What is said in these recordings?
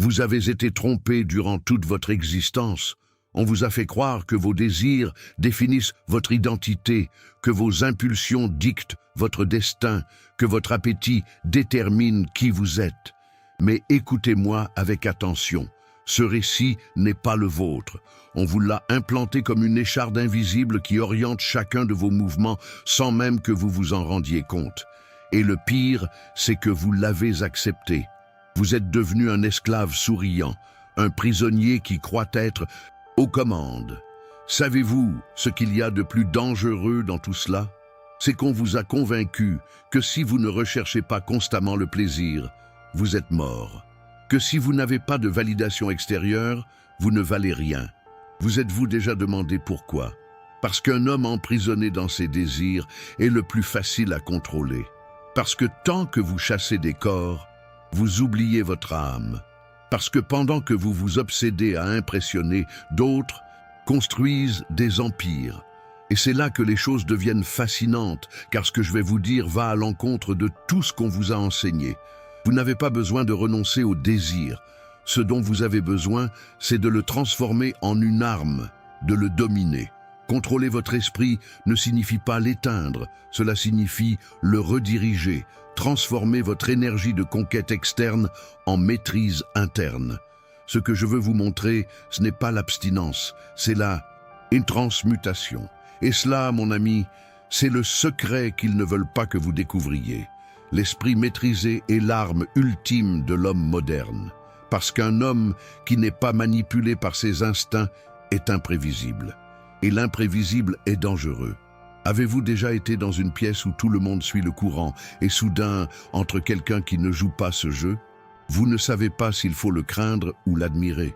Vous avez été trompé durant toute votre existence. On vous a fait croire que vos désirs définissent votre identité, que vos impulsions dictent votre destin, que votre appétit détermine qui vous êtes. Mais écoutez-moi avec attention. Ce récit n'est pas le vôtre. On vous l'a implanté comme une écharde invisible qui oriente chacun de vos mouvements sans même que vous vous en rendiez compte. Et le pire, c'est que vous l'avez accepté. Vous êtes devenu un esclave souriant, un prisonnier qui croit être aux commandes. Savez-vous ce qu'il y a de plus dangereux dans tout cela? C'est qu'on vous a convaincu que si vous ne recherchez pas constamment le plaisir, vous êtes mort. Que si vous n'avez pas de validation extérieure, vous ne valez rien. Vous êtes-vous déjà demandé pourquoi? Parce qu'un homme emprisonné dans ses désirs est le plus facile à contrôler. Parce que tant que vous chassez des corps, vous oubliez votre âme. Parce que pendant que vous vous obsédez à impressionner, d'autres construisent des empires. Et c'est là que les choses deviennent fascinantes, car ce que je vais vous dire va à l'encontre de tout ce qu'on vous a enseigné. Vous n'avez pas besoin de renoncer au désir. Ce dont vous avez besoin, c'est de le transformer en une arme, de le dominer. Contrôler votre esprit ne signifie pas l'éteindre, cela signifie le rediriger, transformer votre énergie de conquête externe en maîtrise interne. Ce que je veux vous montrer, ce n'est pas l'abstinence, c'est une transmutation. Et cela, mon ami, c'est le secret qu'ils ne veulent pas que vous découvriez. L'esprit maîtrisé est l'arme ultime de l'homme moderne. Parce qu'un homme qui n'est pas manipulé par ses instincts est imprévisible. Et l'imprévisible est dangereux. Avez-vous déjà été dans une pièce où tout le monde suit le courant et soudain, entre quelqu'un qui ne joue pas ce jeu, vous ne savez pas s'il faut le craindre ou l'admirer.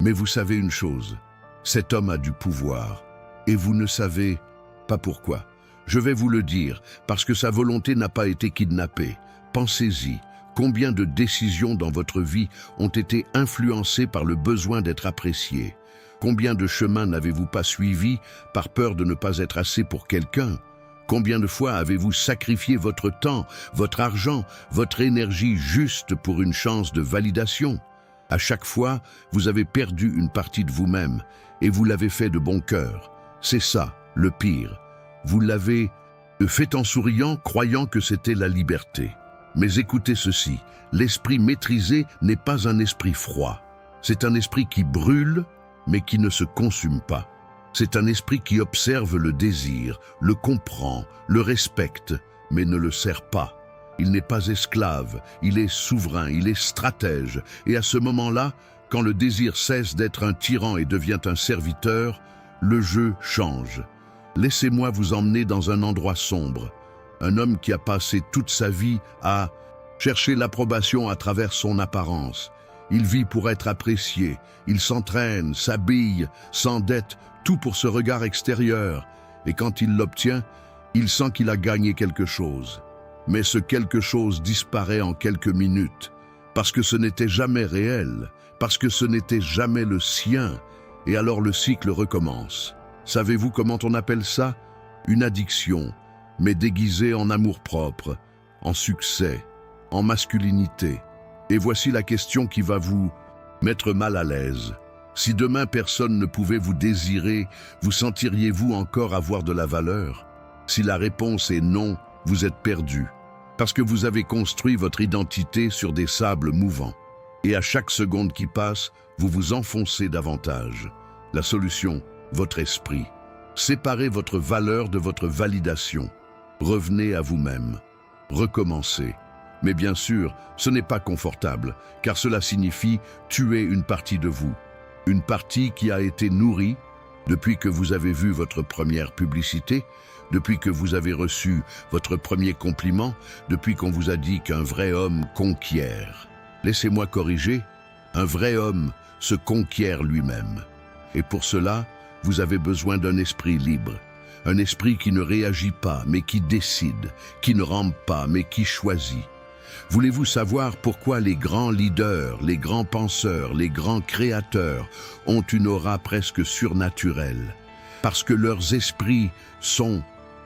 Mais vous savez une chose, cet homme a du pouvoir et vous ne savez pas pourquoi. Je vais vous le dire, parce que sa volonté n'a pas été kidnappée. Pensez-y, combien de décisions dans votre vie ont été influencées par le besoin d'être appréciées? Combien de chemins n'avez-vous pas suivis par peur de ne pas être assez pour quelqu'un? Combien de fois avez-vous sacrifié votre temps, votre argent, votre énergie juste pour une chance de validation? À chaque fois, vous avez perdu une partie de vous-même et vous l'avez fait de bon cœur. C'est ça, le pire. Vous l'avez fait en souriant, croyant que c'était la liberté. Mais écoutez ceci, l'esprit maîtrisé n'est pas un esprit froid. C'est un esprit qui brûle, mais qui ne se consume pas. C'est un esprit qui observe le désir, le comprend, le respecte, mais ne le sert pas. Il n'est pas esclave, il est souverain, il est stratège. Et à ce moment-là, quand le désir cesse d'être un tyran et devient un serviteur, le jeu change. Laissez-moi vous emmener dans un endroit sombre. Un homme qui a passé toute sa vie à chercher l'approbation à travers son apparence. Il vit pour être apprécié, il s'entraîne, s'habille, s'endette, tout pour ce regard extérieur. Et quand il l'obtient, il sent qu'il a gagné quelque chose. Mais ce quelque chose disparaît en quelques minutes, parce que ce n'était jamais réel, parce que ce n'était jamais le sien, et alors le cycle recommence. Savez-vous comment on appelle ça? Une addiction, mais déguisée en amour-propre, en succès, en masculinité. Et voici la question qui va vous mettre mal à l'aise. Si demain personne ne pouvait vous désirer, vous sentiriez-vous encore avoir de la valeur? Si la réponse est non, vous êtes perdu. Parce que vous avez construit votre identité sur des sables mouvants. Et à chaque seconde qui passe, vous vous enfoncez davantage. La solution, votre esprit. Séparez votre valeur de votre validation. Revenez à vous-même. Recommencez. Mais bien sûr, ce n'est pas confortable, car cela signifie tuer une partie de vous. Une partie qui a été nourrie depuis que vous avez vu votre première publicité, depuis que vous avez reçu votre premier compliment, depuis qu'on vous a dit qu'un vrai homme conquiert. Laissez-moi corriger, un vrai homme se conquiert lui-même. Et pour cela, vous avez besoin d'un esprit libre. Un esprit qui ne réagit pas, mais qui décide, qui ne rampe pas, mais qui choisit. Voulez-vous savoir pourquoi les grands leaders, les grands penseurs, les grands créateurs ont une aura presque surnaturelle? Parce que leurs esprits sont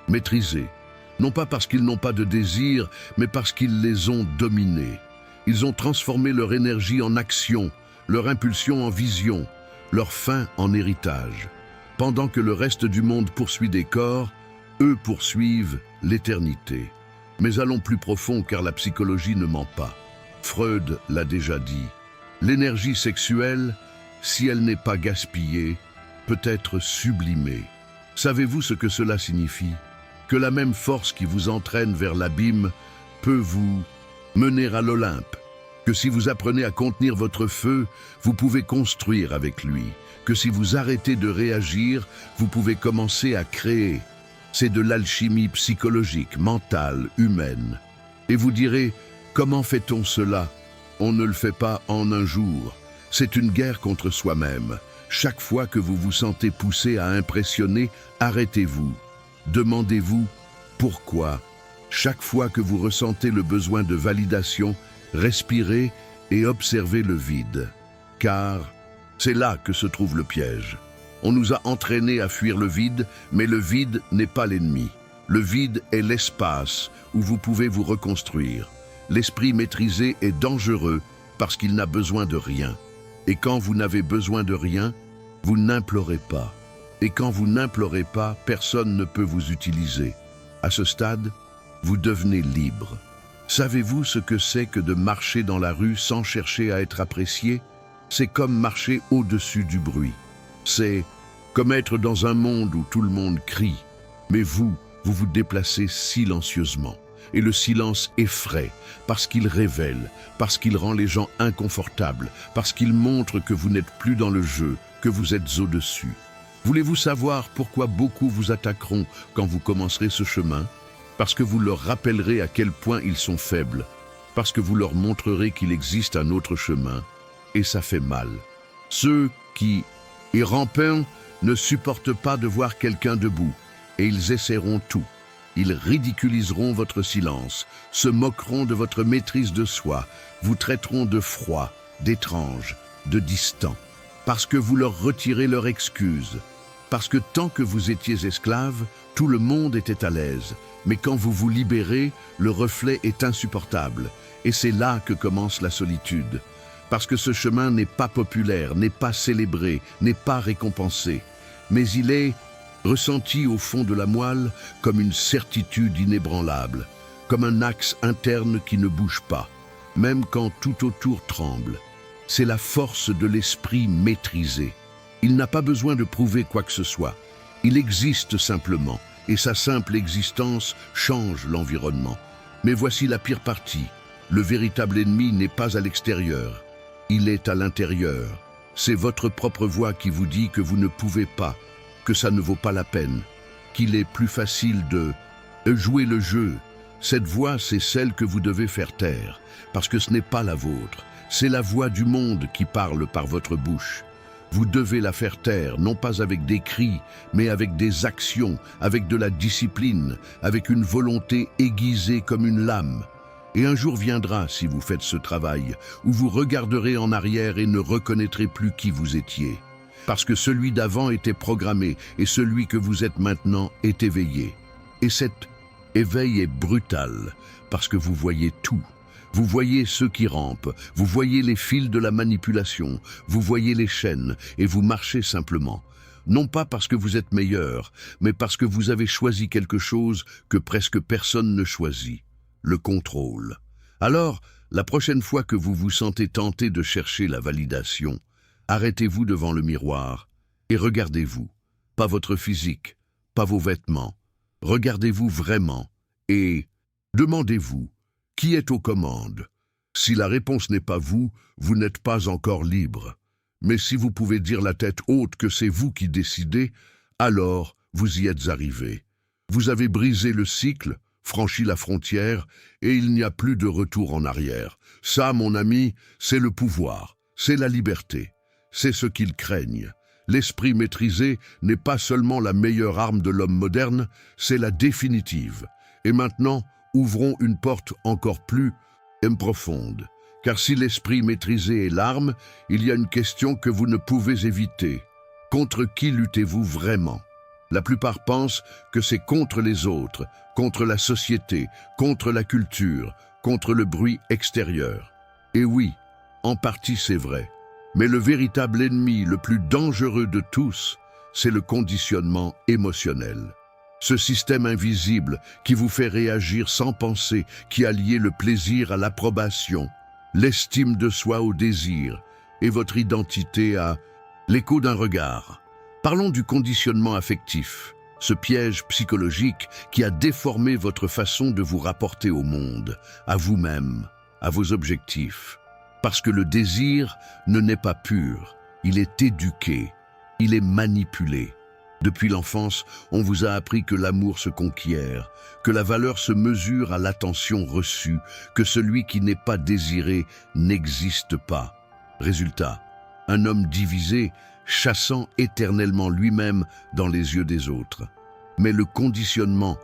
maîtrisés. Non pas parce qu'ils n'ont pas de désir, mais parce qu'ils les ont dominés. Ils ont transformé leur énergie en action, leur impulsion en vision, leur fin en héritage. Pendant que le reste du monde poursuit des corps, eux poursuivent l'éternité. Mais allons plus profond car la psychologie ne ment pas. Freud l'a déjà dit. L'énergie sexuelle, si elle n'est pas gaspillée, peut être sublimée. Savez-vous ce que cela signifie? Que la même force qui vous entraîne vers l'abîme peut vous mener à l'Olympe. Que si vous apprenez à contenir votre feu, vous pouvez construire avec lui. Que si vous arrêtez de réagir, vous pouvez commencer à créer. C'est de l'alchimie psychologique, mentale, humaine. Et vous direz, comment fait-on cela? On ne le fait pas en un jour. C'est une guerre contre soi-même. Chaque fois que vous vous sentez poussé à impressionner, arrêtez-vous. Demandez-vous pourquoi. Chaque fois que vous ressentez le besoin de validation, respirez et observez le vide. Car c'est là que se trouve le piège. On nous a entraînés à fuir le vide, mais le vide n'est pas l'ennemi. Le vide est l'espace où vous pouvez vous reconstruire. L'esprit maîtrisé est dangereux parce qu'il n'a besoin de rien. Et quand vous n'avez besoin de rien, vous n'implorez pas. Et quand vous n'implorez pas, personne ne peut vous utiliser. À ce stade, vous devenez libre. Savez-vous ce que c'est que de marcher dans la rue sans chercher à être apprécié? C'est comme marcher au-dessus du bruit. C'est comme être dans un monde où tout le monde crie. Mais vous vous déplacez silencieusement. Et le silence effraie, parce qu'il révèle, parce qu'il rend les gens inconfortables, parce qu'il montre que vous n'êtes plus dans le jeu, que vous êtes au-dessus. Voulez-vous savoir pourquoi beaucoup vous attaqueront quand vous commencerez ce chemin? Parce que vous leur rappellerez à quel point ils sont faibles, parce que vous leur montrerez qu'il existe un autre chemin, et ça fait mal. Ceux qui, rampants, ne supportent pas de voir quelqu'un debout, et ils essaieront tout. Ils ridiculiseront votre silence, se moqueront de votre maîtrise de soi, vous traiteront de froid, d'étrange, de distant, parce que vous leur retirez leur excuse. Parce que tant que vous étiez esclave, tout le monde était à l'aise. Mais quand vous vous libérez, le reflet est insupportable. Et c'est là que commence la solitude. Parce que ce chemin n'est pas populaire, n'est pas célébré, n'est pas récompensé. Mais il est ressenti au fond de la moelle comme une certitude inébranlable, comme un axe interne qui ne bouge pas, même quand tout autour tremble. C'est la force de l'esprit maîtrisé. Il n'a pas besoin de prouver quoi que ce soit. Il existe simplement, et sa simple existence change l'environnement. Mais voici la pire partie. Le véritable ennemi n'est pas à l'extérieur. Il est à l'intérieur. C'est votre propre voix qui vous dit que vous ne pouvez pas, que ça ne vaut pas la peine, qu'il est plus facile de jouer le jeu. Cette voix, c'est celle que vous devez faire taire, parce que ce n'est pas la vôtre. C'est la voix du monde qui parle par votre bouche. Vous devez la faire taire, non pas avec des cris, mais avec des actions, avec de la discipline, avec une volonté aiguisée comme une lame. Et un jour viendra, si vous faites ce travail, où vous regarderez en arrière et ne reconnaîtrez plus qui vous étiez. Parce que celui d'avant était programmé et celui que vous êtes maintenant est éveillé. Et cet éveil est brutal, parce que vous voyez tout. Vous voyez ceux qui rampent, vous voyez les fils de la manipulation, vous voyez les chaînes et vous marchez simplement. Non pas parce que vous êtes meilleur, mais parce que vous avez choisi quelque chose que presque personne ne choisit, le contrôle. Alors, la prochaine fois que vous vous sentez tenté de chercher la validation, arrêtez-vous devant le miroir et regardez-vous. Pas votre physique, pas vos vêtements. Regardez-vous vraiment et demandez-vous. Qui est aux commandes? Si la réponse n'est pas vous, vous n'êtes pas encore libre. Mais si vous pouvez dire la tête haute que c'est vous qui décidez, alors vous y êtes arrivé. Vous avez brisé le cycle, franchi la frontière, et il n'y a plus de retour en arrière. Ça, mon ami, c'est le pouvoir, c'est la liberté. C'est ce qu'ils craignent. L'esprit maîtrisé n'est pas seulement la meilleure arme de l'homme moderne, c'est la définitive. Et maintenant, ouvrons une porte encore plus profonde. Car si l'esprit maîtrisé est l'arme, il y a une question que vous ne pouvez éviter. Contre qui luttez-vous vraiment? La plupart pensent que c'est contre les autres, contre la société, contre la culture, contre le bruit extérieur. Et oui, en partie c'est vrai. Mais le véritable ennemi, le plus dangereux de tous, c'est le conditionnement émotionnel. Ce système invisible qui vous fait réagir sans penser, qui a lié le plaisir à l'approbation, l'estime de soi au désir et votre identité à l'écho d'un regard. Parlons du conditionnement affectif, ce piège psychologique qui a déformé votre façon de vous rapporter au monde, à vous-même, à vos objectifs. Parce que le désir ne naît pas pur, il est éduqué, il est manipulé. Depuis l'enfance, on vous a appris que l'amour se conquiert, que la valeur se mesure à l'attention reçue, que celui qui n'est pas désiré n'existe pas. Résultat, un homme divisé, chassant éternellement lui-même dans les yeux des autres. Mais le conditionnement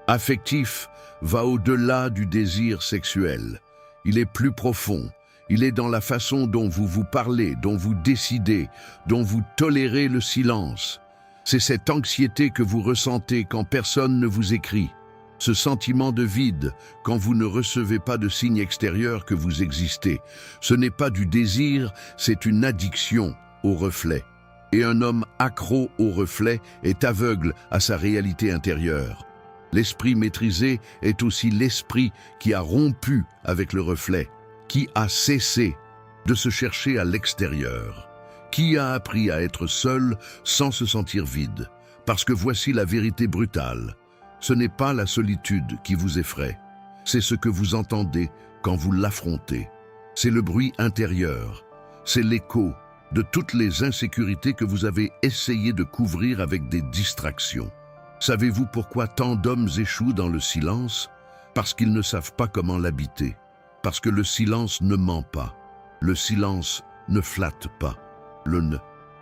affectif va au-delà du désir sexuel. Il est plus profond. Il est dans la façon dont vous vous parlez, dont vous décidez, dont vous tolérez le silence. C'est cette anxiété que vous ressentez quand personne ne vous écrit. Ce sentiment de vide quand vous ne recevez pas de signe extérieur que vous existez. Ce n'est pas du désir, c'est une addiction au reflet. Et un homme accro au reflet est aveugle à sa réalité intérieure. L'esprit maîtrisé est aussi l'esprit qui a rompu avec le reflet, qui a cessé de se chercher à l'extérieur, qui a appris à être seul sans se sentir vide. Parce que voici la vérité brutale. Ce n'est pas la solitude qui vous effraie, c'est ce que vous entendez quand vous l'affrontez. C'est le bruit intérieur, c'est l'écho de toutes les insécurités que vous avez essayé de couvrir avec des distractions. Savez-vous pourquoi tant d'hommes échouent dans le silence? Parce qu'ils ne savent pas comment l'habiter. Parce que le silence ne ment pas. Le silence ne flatte pas.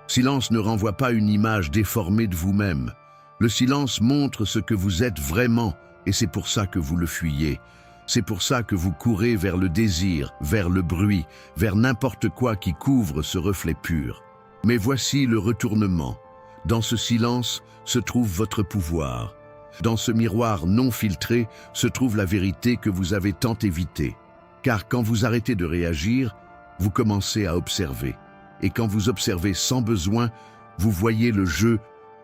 Silence ne renvoie pas une image déformée de vous-même. Le silence montre ce que vous êtes vraiment, et c'est pour ça que vous le fuyez. C'est pour ça que vous courez vers le désir, vers le bruit, vers n'importe quoi qui couvre ce reflet pur. Mais voici le retournement. Dans ce silence se trouve votre pouvoir. Dans ce miroir non filtré se trouve la vérité que vous avez tant évitée. Car quand vous arrêtez de réagir, vous commencez à observer. Et quand vous observez sans besoin, vous voyez le jeu,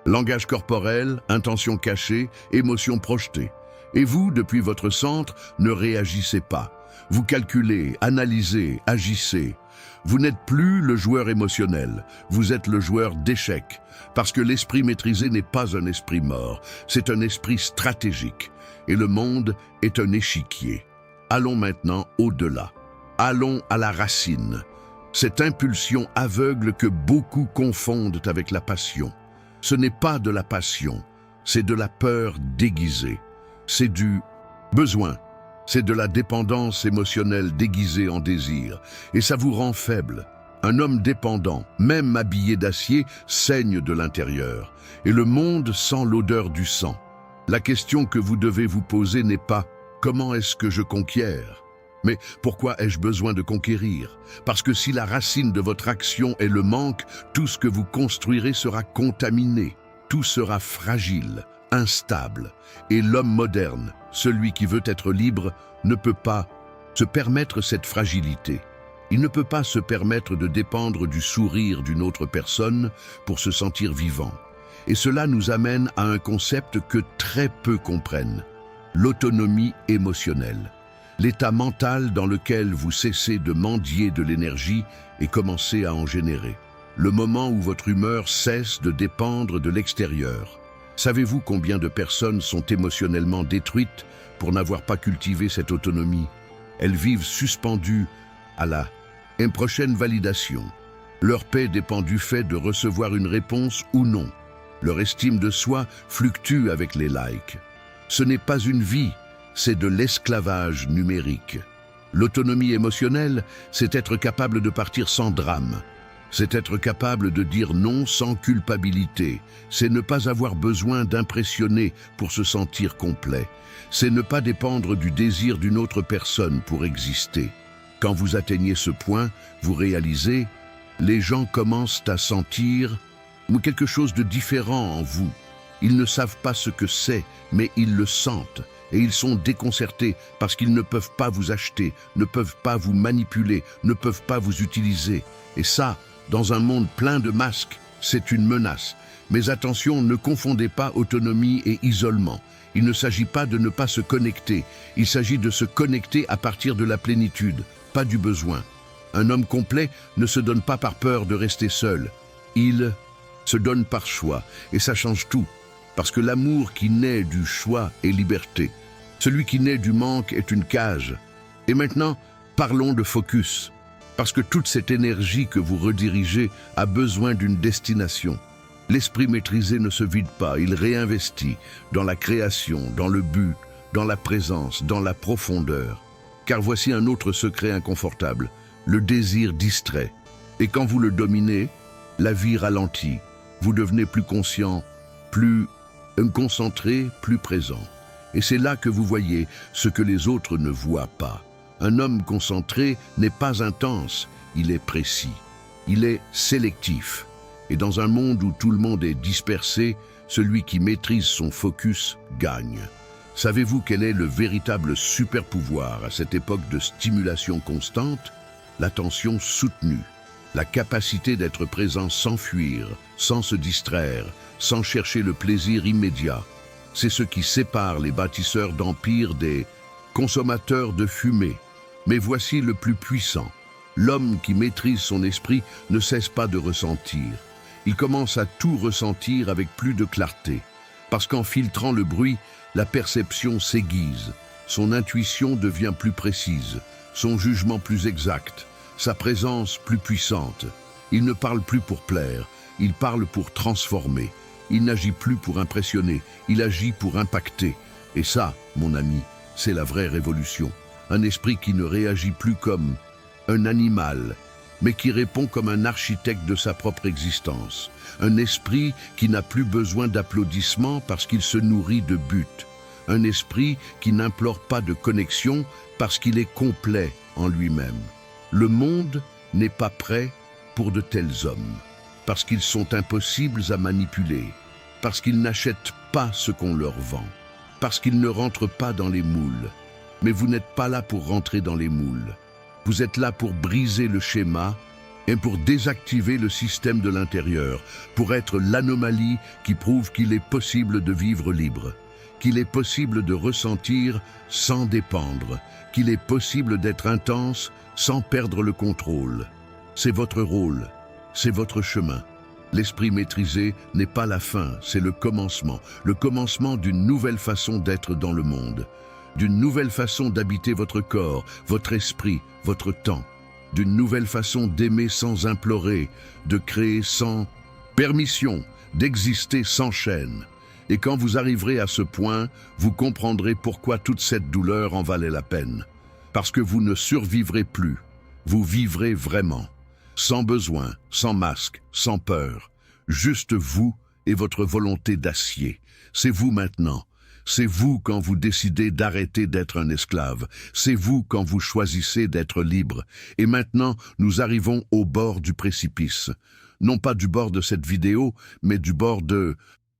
langage corporel, intention cachée, émotion projetée. Et vous, depuis votre centre, ne réagissez pas. Vous calculez, analysez, agissez. Vous n'êtes plus le joueur émotionnel, vous êtes le joueur d'échecs. Parce que l'esprit maîtrisé n'est pas un esprit mort, c'est un esprit stratégique. Et le monde est un échiquier. Allons maintenant au-delà. Allons à la racine. Cette impulsion aveugle que beaucoup confondent avec la passion. Ce n'est pas de la passion, c'est de la peur déguisée. C'est du besoin, c'est de la dépendance émotionnelle déguisée en désir. Et ça vous rend faible. Un homme dépendant, même habillé d'acier, saigne de l'intérieur. Et le monde sent l'odeur du sang. La question que vous devez vous poser n'est pas « Comment est-ce que je conquiers ?» mais « Pourquoi ai-je besoin de conquérir ?» Parce que si la racine de votre action est le manque, tout ce que vous construirez sera contaminé. Tout sera fragile, instable. Et l'homme moderne, celui qui veut être libre, ne peut pas se permettre cette fragilité. Il ne peut pas se permettre de dépendre du sourire d'une autre personne pour se sentir vivant. Et cela nous amène à un concept que très peu comprennent, l'autonomie émotionnelle. L'état mental dans lequel vous cessez de mendier de l'énergie et commencez à en générer. Le moment où votre humeur cesse de dépendre de l'extérieur. Savez-vous combien de personnes sont émotionnellement détruites pour n'avoir pas cultivé cette autonomie? Elles vivent suspendues à la prochaine validation. Leur paix dépend du fait de recevoir une réponse ou non. Leur estime de soi fluctue avec les likes. Ce n'est pas une vie, c'est de l'esclavage numérique. L'autonomie émotionnelle, c'est être capable de partir sans drame. C'est être capable de dire non sans culpabilité. C'est ne pas avoir besoin d'impressionner pour se sentir complet. C'est ne pas dépendre du désir d'une autre personne pour exister. Quand vous atteignez ce point, vous réalisez, les gens commencent à sentir quelque chose de différent en vous. Ils ne savent pas ce que c'est, mais ils le sentent. Et ils sont déconcertés parce qu'ils ne peuvent pas vous acheter, ne peuvent pas vous manipuler, ne peuvent pas vous utiliser. Et ça, Dans un monde plein de masques, c'est une menace. Mais attention, ne confondez pas autonomie et isolement. Il ne s'agit pas de ne pas se connecter, il s'agit de se connecter à partir de la plénitude, pas du besoin. Un homme complet ne se donne pas par peur de rester seul. Il se donne par choix, et ça change tout. Parce que l'amour qui naît du choix est liberté. Celui qui naît du manque est une cage. Et maintenant, parlons de focus. Parce que toute cette énergie que vous redirigez a besoin d'une destination. L'esprit maîtrisé ne se vide pas, il réinvestit dans la création, dans le but, dans la présence, dans la profondeur. Car voici un autre secret inconfortable, le désir distrait. Et quand vous le dominez, la vie ralentit. Vous devenez plus conscient, plus concentré, plus présent. Et c'est là que vous voyez ce que les autres ne voient pas. Un homme concentré n'est pas intense, il est précis, il est sélectif. Et dans un monde où tout le monde est dispersé, celui qui maîtrise son focus gagne. Savez-vous quel est le véritable super-pouvoir à cette époque de stimulation constante? L'attention soutenue, la capacité d'être présent sans fuir, sans se distraire, sans chercher le plaisir immédiat. C'est ce qui sépare les bâtisseurs d'empires des consommateurs de fumée. Mais voici le plus puissant. L'homme qui maîtrise son esprit ne cesse pas de ressentir. Il commence à tout ressentir avec plus de clarté. Parce qu'en filtrant le bruit, la perception s'aiguise. Son intuition devient plus précise, son jugement plus exact, sa présence plus puissante. Il ne parle plus pour plaire, il parle pour transformer. Il n'agit plus pour impressionner, il agit pour impacter. Et ça, mon ami, c'est la vraie révolution. Un esprit qui ne réagit plus comme un animal, mais qui répond comme un architecte de sa propre existence. Un esprit qui n'a plus besoin d'applaudissements parce qu'il se nourrit de buts. Un esprit qui n'implore pas de connexion parce qu'il est complet en lui-même. Le monde n'est pas prêt pour de tels hommes, parce qu'ils sont impossibles à manipuler, parce qu'ils n'achètent pas ce qu'on leur vend, parce qu'ils ne rentrent pas dans les moules. Mais vous n'êtes pas là pour rentrer dans les moules. Vous êtes là pour briser le schéma et pour désactiver le système de l'intérieur, pour être l'anomalie qui prouve qu'il est possible de vivre libre, qu'il est possible de ressentir sans dépendre, qu'il est possible d'être intense sans perdre le contrôle. C'est votre rôle, c'est votre chemin. L'esprit maîtrisé n'est pas la fin, c'est le commencement d'une nouvelle façon d'être dans le monde. D'une nouvelle façon d'habiter votre corps, votre esprit, votre temps, d'une nouvelle façon d'aimer sans implorer, de créer sans permission, d'exister sans chaîne. Et quand vous arriverez à ce point, vous comprendrez pourquoi toute cette douleur en valait la peine. Parce que vous ne survivrez plus, vous vivrez vraiment, sans besoin, sans masque, sans peur, juste vous et votre volonté d'acier. C'est vous maintenant. C'est vous quand vous décidez d'arrêter d'être un esclave. C'est vous quand vous choisissez d'être libre. Et maintenant, nous arrivons au bord du précipice. Non pas du bord de cette vidéo, mais du bord de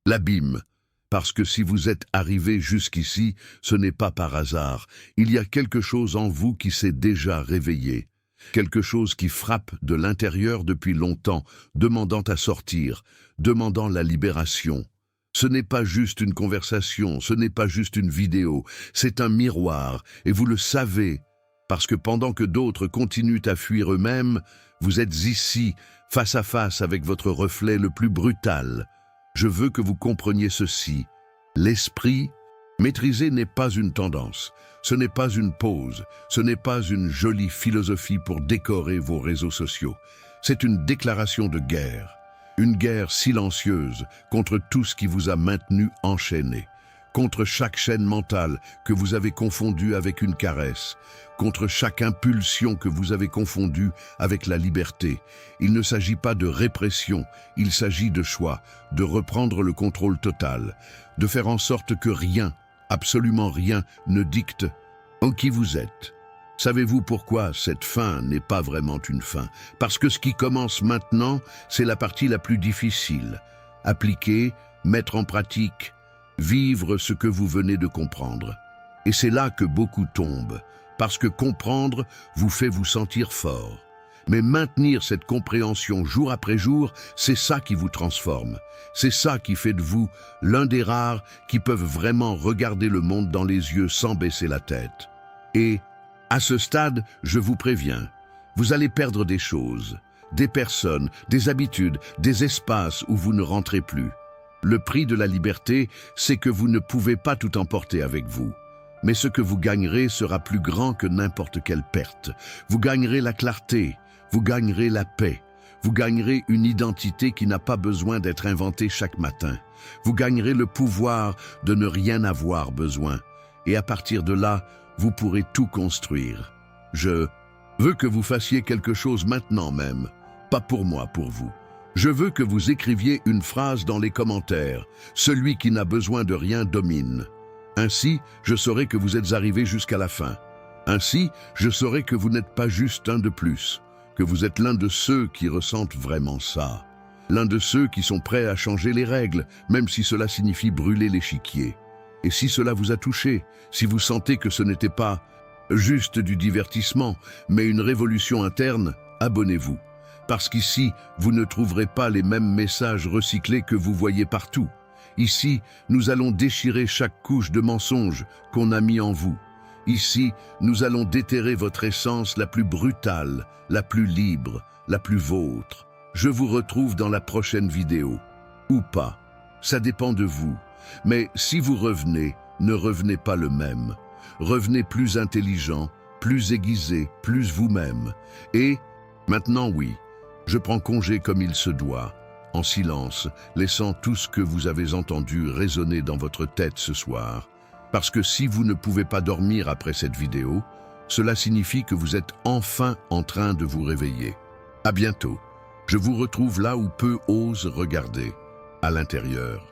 l'abîme. Parce que si vous êtes arrivé jusqu'ici, ce n'est pas par hasard. Il y a quelque chose en vous qui s'est déjà réveillé. Quelque chose qui frappe de l'intérieur depuis longtemps, demandant à sortir, demandant la libération. Ce n'est pas juste une conversation, ce n'est pas juste une vidéo, c'est un miroir, et vous le savez, parce que pendant que d'autres continuent à fuir eux-mêmes, vous êtes ici, face à face avec votre reflet le plus brutal. Je veux que vous compreniez ceci. L'esprit maîtrisé n'est pas une tendance, ce n'est pas une pause, ce n'est pas une jolie philosophie pour décorer vos réseaux sociaux. C'est une déclaration de guerre. Une guerre silencieuse contre tout ce qui vous a maintenu enchaîné, contre chaque chaîne mentale que vous avez confondue avec une caresse, contre chaque impulsion que vous avez confondue avec la liberté. Il ne s'agit pas de répression, il s'agit de choix, de reprendre le contrôle total, de faire en sorte que rien, absolument rien, ne dicte en qui vous êtes. Savez-vous pourquoi cette fin n'est pas vraiment une fin? Parce que ce qui commence maintenant, c'est la partie la plus difficile. Appliquer, mettre en pratique, vivre ce que vous venez de comprendre. Et c'est là que beaucoup tombent, parce que comprendre vous fait vous sentir fort. Mais maintenir cette compréhension jour après jour, c'est ça qui vous transforme. C'est ça qui fait de vous l'un des rares qui peuvent vraiment regarder le monde dans les yeux sans baisser la tête. Et, à ce stade, je vous préviens, vous allez perdre des choses, des personnes, des habitudes, des espaces où vous ne rentrez plus. Le prix de la liberté, c'est que vous ne pouvez pas tout emporter avec vous. Mais ce que vous gagnerez sera plus grand que n'importe quelle perte. Vous gagnerez la clarté, vous gagnerez la paix, vous gagnerez une identité qui n'a pas besoin d'être inventée chaque matin. Vous gagnerez le pouvoir de ne rien avoir besoin. Et à partir de là, vous pourrez tout construire. Je veux que vous fassiez quelque chose maintenant même, pas pour moi, pour vous. Je veux que vous écriviez une phrase dans les commentaires. Celui qui n'a besoin de rien domine. Ainsi, je saurai que vous êtes arrivé jusqu'à la fin. Ainsi, je saurai que vous n'êtes pas juste un de plus, que vous êtes l'un de ceux qui ressentent vraiment ça. L'un de ceux qui sont prêts à changer les règles, même si cela signifie brûler l'échiquier. Et si cela vous a touché, si vous sentez que ce n'était pas juste du divertissement, mais une révolution interne, abonnez-vous. Parce qu'ici, vous ne trouverez pas les mêmes messages recyclés que vous voyez partout. Ici, nous allons déchirer chaque couche de mensonges qu'on a mis en vous. Ici, nous allons déterrer votre essence la plus brutale, la plus libre, la plus vôtre. Je vous retrouve dans la prochaine vidéo. Ou pas, ça dépend de vous. Mais si vous revenez, ne revenez pas le même. Revenez plus intelligent, plus aiguisé, plus vous-même. Et, maintenant oui, je prends congé comme il se doit, en silence, laissant tout ce que vous avez entendu résonner dans votre tête ce soir. Parce que si vous ne pouvez pas dormir après cette vidéo, cela signifie que vous êtes enfin en train de vous réveiller. À bientôt. Je vous retrouve là où peu osent regarder, à l'intérieur.